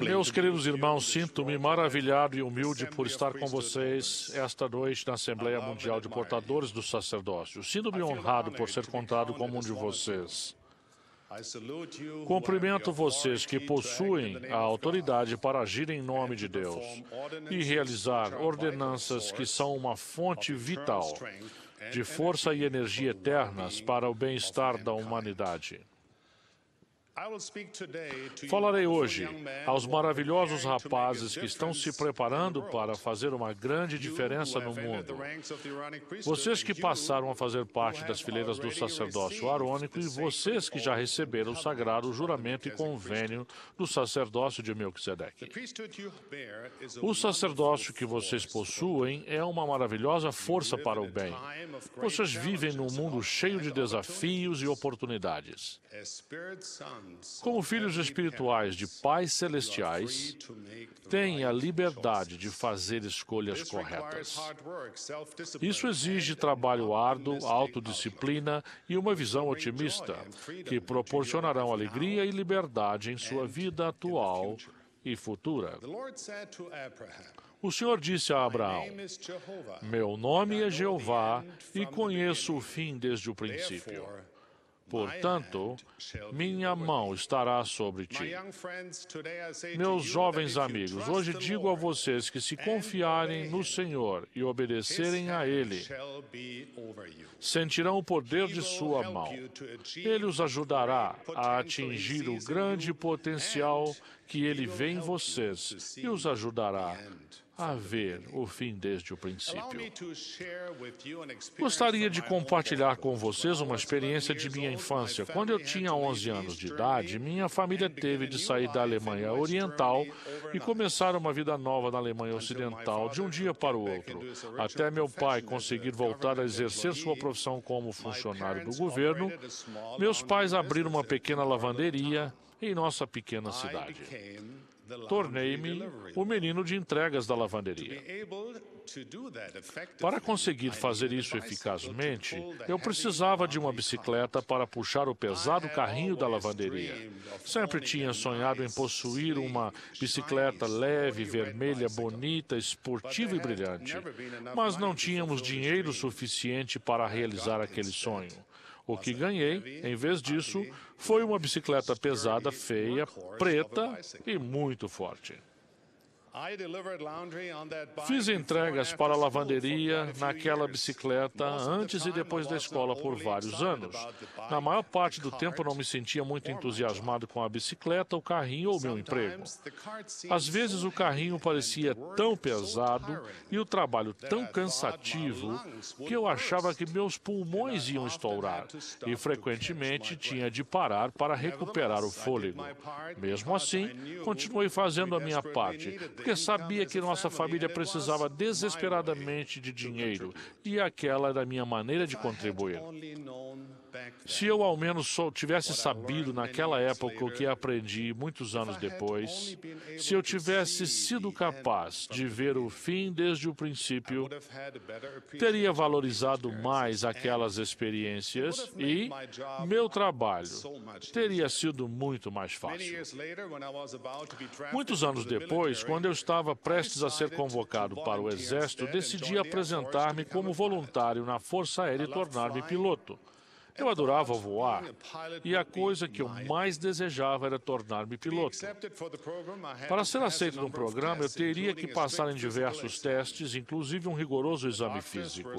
Meus queridos irmãos, sinto-me maravilhado e humilde por estar com vocês esta noite na Assembleia Mundial de Portadores do Sacerdócio. Sinto-me honrado por ser contado como um de vocês. Cumprimento vocês que possuem a autoridade para agir em nome de Deus e realizar ordenanças que são uma fonte vital de força e energia eternas para o bem-estar da humanidade. Falarei hoje aos maravilhosos rapazes que estão se preparando para fazer uma grande diferença no mundo. Vocês que passaram a fazer parte das fileiras do sacerdócio arônico e vocês que já receberam o sagrado juramento e convênio do sacerdócio de Melquisedeque. O sacerdócio que vocês possuem é uma maravilhosa força para o bem. Vocês vivem num mundo cheio de desafios e oportunidades. Como filhos espirituais de pais celestiais, têm a liberdade de fazer escolhas corretas. Isso exige trabalho árduo, autodisciplina e uma visão otimista, que proporcionarão alegria e liberdade em sua vida atual e futura. O Senhor disse a Abraão: "Meu nome é Jeová e conheço o fim desde o princípio. Portanto, minha mão estará sobre ti." Meus jovens amigos, hoje digo a vocês que se confiarem no Senhor e obedecerem a Ele, sentirão o poder de sua mão. Ele os ajudará a atingir o grande potencial que Ele vê em vocês e os ajudará a ver o fim desde o princípio. Gostaria de compartilhar com vocês uma experiência de minha infância. Quando eu tinha 11 anos de idade, minha família teve de sair da Alemanha Oriental e começar uma vida nova na Alemanha Ocidental de um dia para o outro. Até meu pai conseguir voltar a exercer sua profissão como funcionário do governo, meus pais abriram uma pequena lavanderia em nossa pequena cidade. Tornei-me o menino de entregas da lavanderia. Para conseguir fazer isso eficazmente, eu precisava de uma bicicleta para puxar o pesado carrinho da lavanderia. Sempre tinha sonhado em possuir uma bicicleta leve, vermelha, bonita, esportiva e brilhante. Mas não tínhamos dinheiro suficiente para realizar aquele sonho. O que ganhei, em vez disso, foi uma bicicleta pesada, feia, preta e muito forte. Fiz entregas para a lavanderia naquela bicicleta antes e depois da escola por vários anos. Na maior parte do tempo não me sentia muito entusiasmado com a bicicleta, o carrinho ou meu emprego. Às vezes o carrinho parecia tão pesado e o trabalho tão cansativo que eu achava que meus pulmões iam estourar e frequentemente tinha de parar para recuperar o fôlego. Mesmo assim, continuei fazendo a minha parte, porque sabia que nossa família precisava desesperadamente de dinheiro e aquela era a minha maneira de contribuir. Se eu ao menos tivesse sabido naquela época o que aprendi muitos anos depois, se eu tivesse sido capaz de ver o fim desde o princípio, teria valorizado mais aquelas experiências e meu trabalho teria sido muito mais fácil. Muitos anos depois, quando eu estava prestes a ser convocado para o Exército, decidi apresentar-me como voluntário na Força Aérea e tornar-me piloto. Eu adorava voar e a coisa que eu mais desejava era tornar-me piloto. Para ser aceito no programa, eu teria que passar em diversos testes, inclusive um rigoroso exame físico.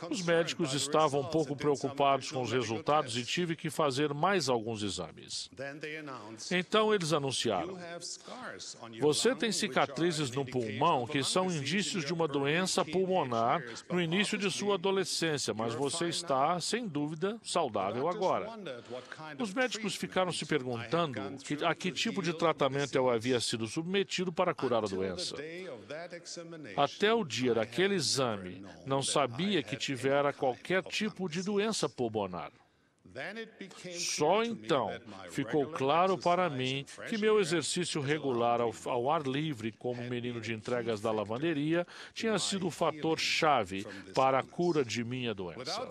Os médicos estavam um pouco preocupados com os resultados e tive que fazer mais alguns exames. Então eles anunciaram: "Você tem cicatrizes no pulmão que são indícios de uma doença pulmonar no início de sua adolescência, mas você está, sem dúvida, saudável agora." Os médicos ficaram se perguntando a que tipo de tratamento eu havia sido submetido para curar a doença. Até o dia daquele exame, não sabia que tivera qualquer tipo de doença pulmonar. Só então ficou claro para mim que meu exercício regular ao ar livre como menino de entregas da lavanderia tinha sido o fator-chave para a cura de minha doença.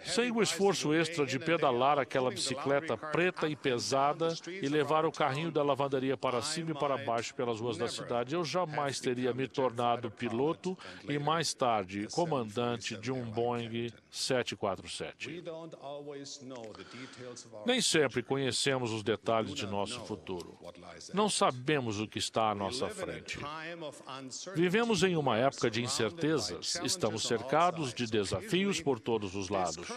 Sem o esforço extra de pedalar aquela bicicleta preta e pesada e levar o carrinho da lavanderia para cima e para baixo pelas ruas da cidade, eu jamais teria me tornado piloto e, mais tarde, comandante de um Boeing 747. Nem sempre conhecemos os detalhes de nosso futuro. Não sabemos o que está à nossa frente. Vivemos em uma época de incertezas. Estamos cercados de desafios por todos os lados.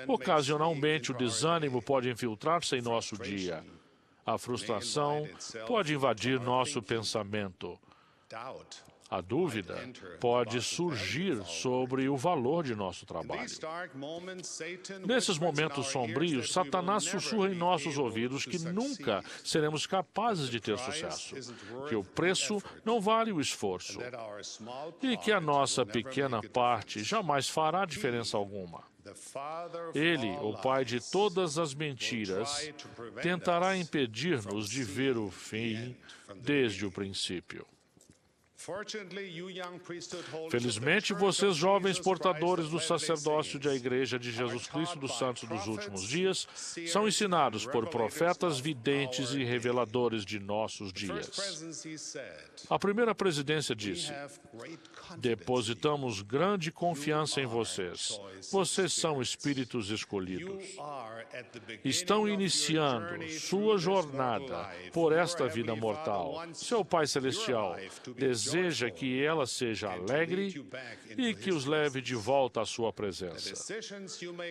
Ocasionalmente, o desânimo pode infiltrar-se em nosso dia. A frustração pode invadir nosso pensamento. A dúvida pode surgir sobre o valor de nosso trabalho. Nesses momentos sombrios, Satanás sussurra em nossos ouvidos que nunca seremos capazes de ter sucesso, que o preço não vale o esforço e que a nossa pequena parte jamais fará diferença alguma. Ele, o pai de todas as mentiras, tentará impedir-nos de ver o fim desde o princípio. Felizmente, vocês, jovens portadores do sacerdócio da Igreja de Jesus Cristo dos Santos dos Últimos Dias, são ensinados por profetas videntes e reveladores de nossos dias. A primeira presidência disse: depositamos grande confiança em vocês. Vocês são espíritos escolhidos. Estão iniciando sua jornada por esta vida mortal. Seu Pai Celestial deseja que ela seja alegre e que os leve de volta à sua presença.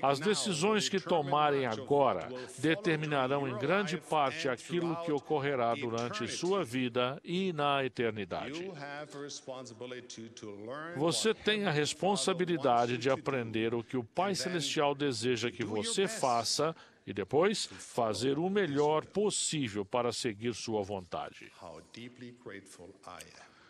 As decisões que tomarem agora determinarão em grande parte aquilo que ocorrerá durante sua vida e na eternidade. Você tem a responsabilidade de aprender o que o Pai Celestial deseja que você faça e depois fazer o melhor possível para seguir sua vontade.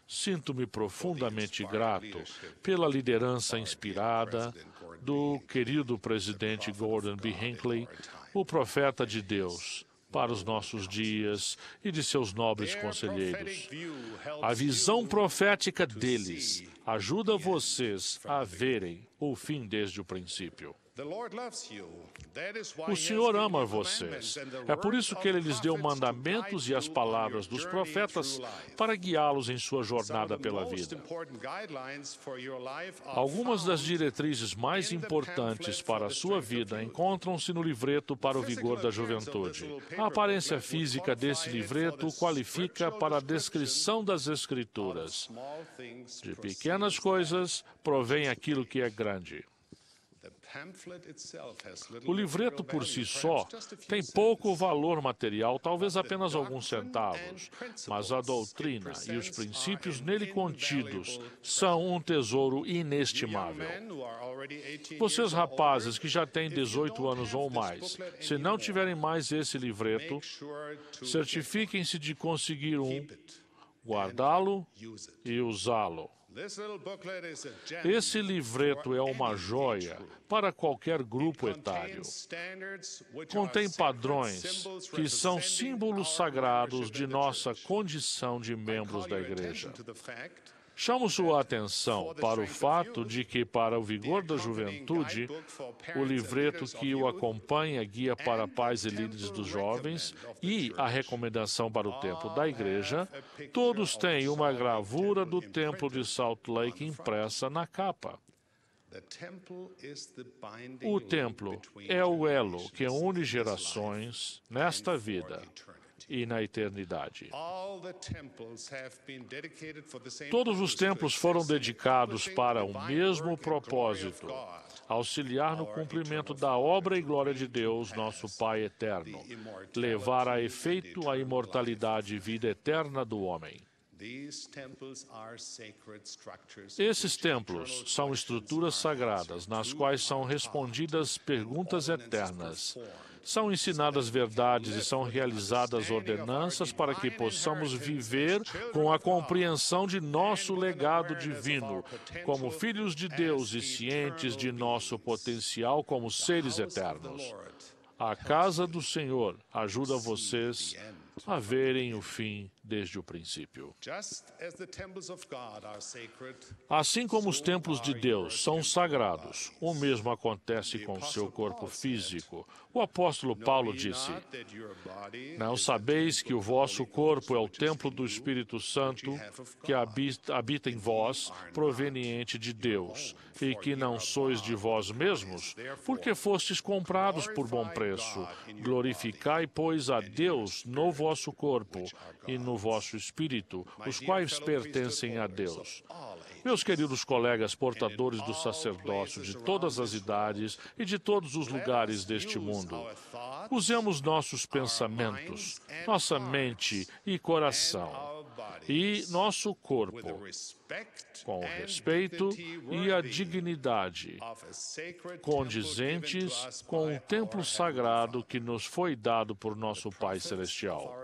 Sinto-me profundamente grato pela liderança inspirada do querido presidente Gordon B. Hinckley, o profeta de Deus, para os nossos dias e de seus nobres conselheiros. A visão profética deles ajuda vocês a verem o fim desde o princípio. O Senhor ama vocês. É por isso que Ele lhes deu mandamentos e as palavras dos profetas para guiá-los em sua jornada pela vida. Algumas das diretrizes mais importantes para a sua vida encontram-se no livreto para o vigor da juventude. A aparência física desse livreto qualifica para a descrição das Escrituras. De pequenas coisas provém aquilo que é grande. O livreto por si só tem pouco valor material, talvez apenas alguns centavos, mas a doutrina e os princípios nele contidos são um tesouro inestimável. Vocês, rapazes que já têm 18 anos ou mais, se não tiverem mais esse livreto, certifiquem-se de conseguir um, guardá-lo e usá-lo. Esse livreto é uma joia para qualquer grupo etário. Contém padrões que são símbolos sagrados de nossa condição de membros da Igreja. Chamo sua atenção para o fato de que, para o vigor da juventude, o livreto que o acompanha, guia para pais e líderes dos jovens e a recomendação para o templo da igreja, todos têm uma gravura do templo de Salt Lake impressa na capa. O templo é o elo que une gerações nesta vida e na eternidade. Todos os templos foram dedicados para o mesmo propósito: auxiliar no cumprimento da obra e glória de Deus, nosso Pai eterno, levar a efeito a imortalidade e vida eterna do homem. Esses templos são estruturas sagradas nas quais são respondidas perguntas eternas, São ensinadas verdades e são realizadas ordenanças para que possamos viver com a compreensão de nosso legado divino, como filhos de Deus e cientes de nosso potencial como seres eternos. A casa do Senhor ajuda vocês a verem o fim desde o princípio. Assim como os templos de Deus são sagrados, o mesmo acontece com seu corpo físico. O apóstolo Paulo disse: não sabeis que o vosso corpo é o templo do Espírito Santo que habita em vós, proveniente de Deus, e que não sois de vós mesmos, porque fostes comprados por bom preço. Glorificai, pois, a Deus no vosso corpo e no vosso espírito, os quais pertencem a Deus. Meus queridos colegas portadores do sacerdócio de todas as idades e de todos os lugares deste mundo, usemos nossos pensamentos, nossa mente e coração e nosso corpo com o respeito e a dignidade condizentes com o templo sagrado que nos foi dado por nosso Pai Celestial.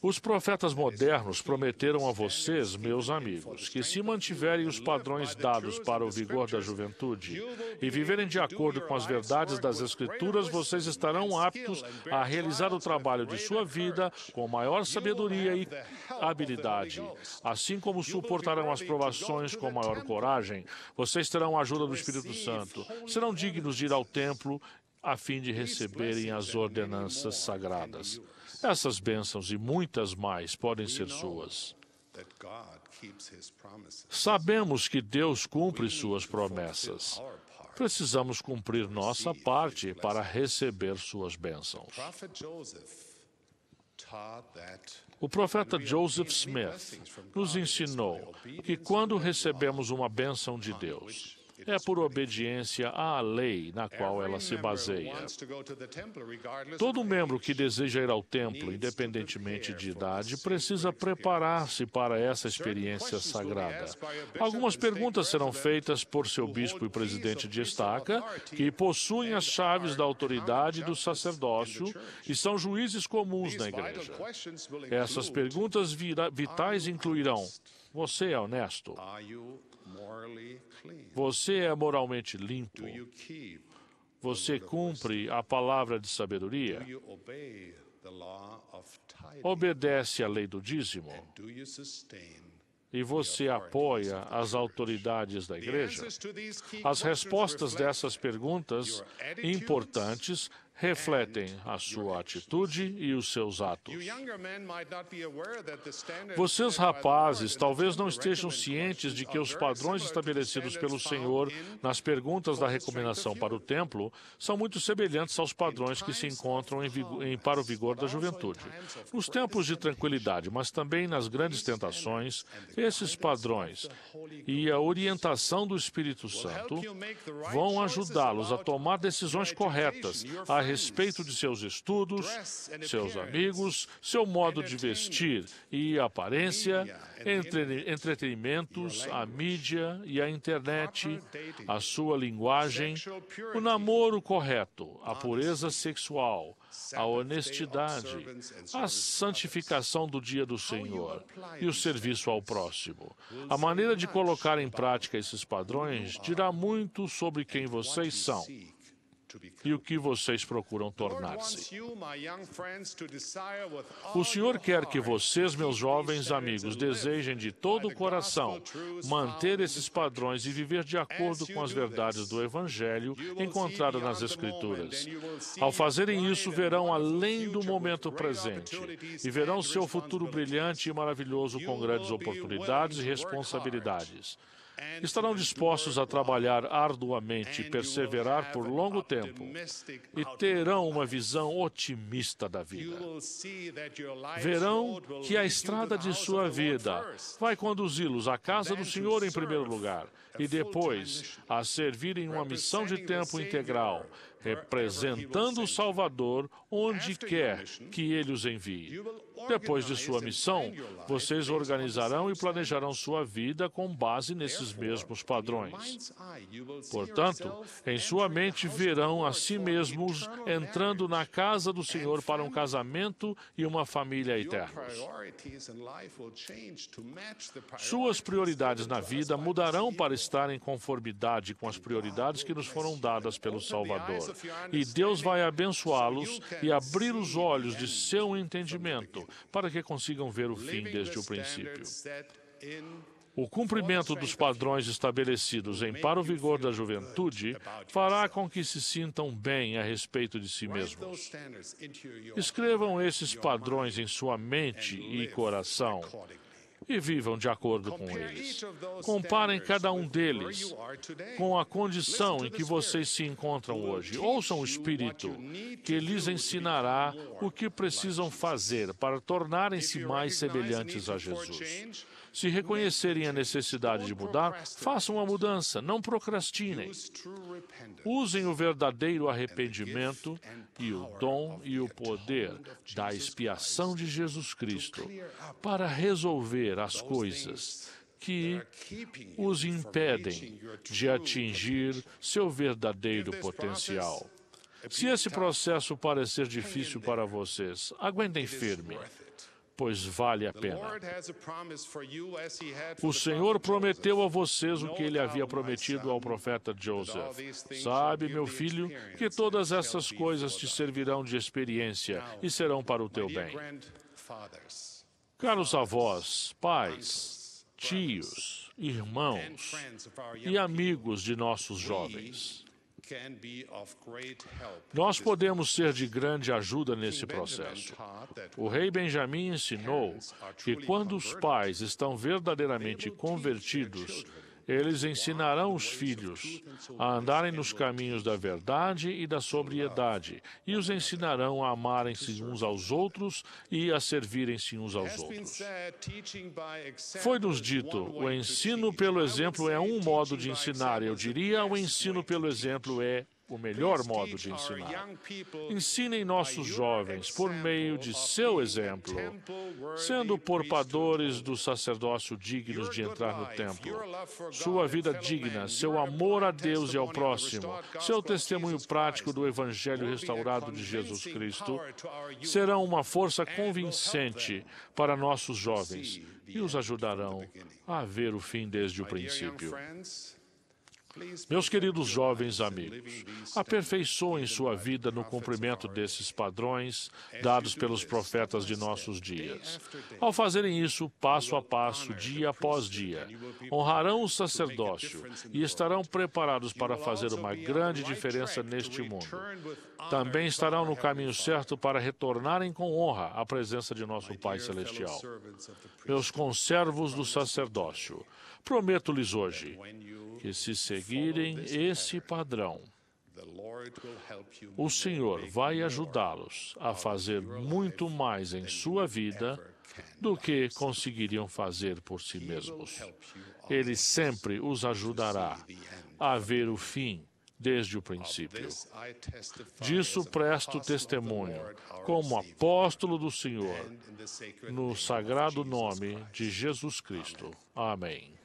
Os profetas modernos prometeram a vocês, meus amigos, que se mantiverem os padrões dados para o vigor da juventude e viverem de acordo com as verdades das Escrituras, vocês estarão aptos a realizar o trabalho de sua vida com maior sabedoria e habilidade. Assim como suportarão as provações com maior coragem, vocês terão a ajuda do Espírito Santo. Serão dignos de ir ao templo a fim de receberem as ordenanças sagradas. Essas bênçãos e muitas mais podem ser suas. Sabemos que Deus cumpre suas promessas. Precisamos cumprir nossa parte para receber suas bênçãos. O profeta Joseph Smith nos ensinou que quando recebemos uma bênção de Deus, é por obediência à lei na qual ela se baseia. Todo membro que deseja ir ao templo, independentemente de idade, precisa preparar-se para essa experiência sagrada. Algumas perguntas serão feitas por seu bispo e presidente de estaca, que possuem as chaves da autoridade e do sacerdócio e são juízes comuns na igreja. Essas perguntas vitais incluirão: você é honesto? Você é moralmente limpo? Você cumpre a palavra de sabedoria? Obedece à lei do dízimo? E você apoia as autoridades da igreja? As respostas dessas perguntas importantes refletem a sua atitude e os seus atos. Vocês, rapazes, talvez não estejam cientes de que os padrões estabelecidos pelo Senhor nas perguntas da recomendação para o templo são muito semelhantes aos padrões que se encontram para o vigor da juventude. Nos tempos de tranquilidade, mas também nas grandes tentações, esses padrões e a orientação do Espírito Santo vão ajudá-los a tomar decisões corretas a respeito de seus estudos, seus amigos, seu modo de vestir e aparência, entretenimentos, a mídia e a internet, a sua linguagem, o namoro correto, a pureza sexual, a honestidade, a santificação do dia do Senhor e o serviço ao próximo. A maneira de colocar em prática esses padrões dirá muito sobre quem vocês são e o que vocês procuram tornar-se. O Senhor quer que vocês, meus jovens amigos, desejem de todo o coração manter esses padrões e viver de acordo com as verdades do Evangelho encontradas nas Escrituras. Ao fazerem isso, verão além do momento presente e verão seu futuro brilhante e maravilhoso com grandes oportunidades e responsabilidades. Estarão dispostos a trabalhar arduamente e perseverar por longo tempo e terão uma visão otimista da vida. Verão que a estrada de sua vida vai conduzi-los à casa do Senhor em primeiro lugar e depois a servirem uma missão de tempo integral, representando o Salvador onde quer que Ele os envie. Depois de sua missão, vocês organizarão e planejarão sua vida com base nesses mesmos padrões. Portanto, em sua mente verão a si mesmos entrando na casa do Senhor para um casamento e uma família eternos. Suas prioridades na vida mudarão para estar em conformidade com as prioridades que nos foram dadas pelo Salvador. E Deus vai abençoá-los e abrir os olhos de seu entendimento para que consigam ver o fim desde o princípio. O cumprimento dos padrões estabelecidos em Para o Vigor da Juventude fará com que se sintam bem a respeito de si mesmos. Escrevam esses padrões em sua mente e coração e vivam de acordo com eles. Comparem cada um deles com a condição em que vocês se encontram hoje. Ouçam o Espírito, que lhes ensinará o que precisam fazer para tornarem-se mais semelhantes a Jesus. Se reconhecerem a necessidade de mudar, façam a mudança, não procrastinem. Usem o verdadeiro arrependimento e o dom e o poder da expiação de Jesus Cristo para resolver as coisas que os impedem de atingir seu verdadeiro potencial. Se esse processo parecer difícil para vocês, aguentem firme, pois vale a pena. O Senhor prometeu a vocês o que Ele havia prometido ao profeta Joseph. Sabe, meu filho, que todas essas coisas te servirão de experiência e serão para o teu bem. Caros avós, pais, tios, irmãos e amigos de nossos jovens, nós podemos ser de grande ajuda nesse processo. O rei Benjamim ensinou que quando os pais estão verdadeiramente convertidos, eles ensinarão os filhos a andarem nos caminhos da verdade e da sobriedade, e os ensinarão a amarem-se uns aos outros e a servirem-se uns aos outros. Foi-nos dito, o ensino pelo exemplo é um modo de ensinar. Eu diria, o ensino pelo exemplo é o melhor modo de ensinar. Ensinem nossos jovens por meio de seu exemplo, sendo portadores do sacerdócio dignos de entrar no templo. Sua vida digna, seu amor a Deus e ao próximo, seu testemunho prático do Evangelho restaurado de Jesus Cristo, serão uma força convincente para nossos jovens e os ajudarão a ver o fim desde o princípio. Meus queridos jovens amigos, aperfeiçoem sua vida no cumprimento desses padrões dados pelos profetas de nossos dias. Ao fazerem isso, passo a passo, dia após dia, honrarão o sacerdócio e estarão preparados para fazer uma grande diferença neste mundo. Também estarão no caminho certo para retornarem com honra à presença de nosso Pai Celestial. Meus conservos do sacerdócio, prometo-lhes hoje que, se seguirem esse padrão, o Senhor vai ajudá-los a fazer muito mais em sua vida do que conseguiriam fazer por si mesmos. Ele sempre os ajudará a ver o fim desde o princípio. Disso presto testemunho, como apóstolo do Senhor, no sagrado nome de Jesus Cristo. Amém.